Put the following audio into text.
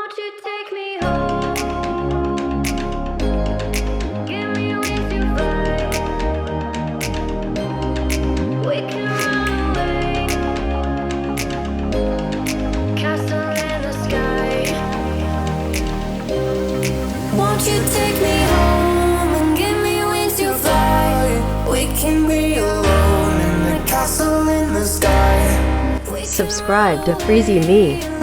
Won't you take me home? Give me wings to fly. We can run away. Castle in the sky. Won't you take me home and give me wings to fly? We can be alone in the castle in the sky. Subscribe to FreeziMee.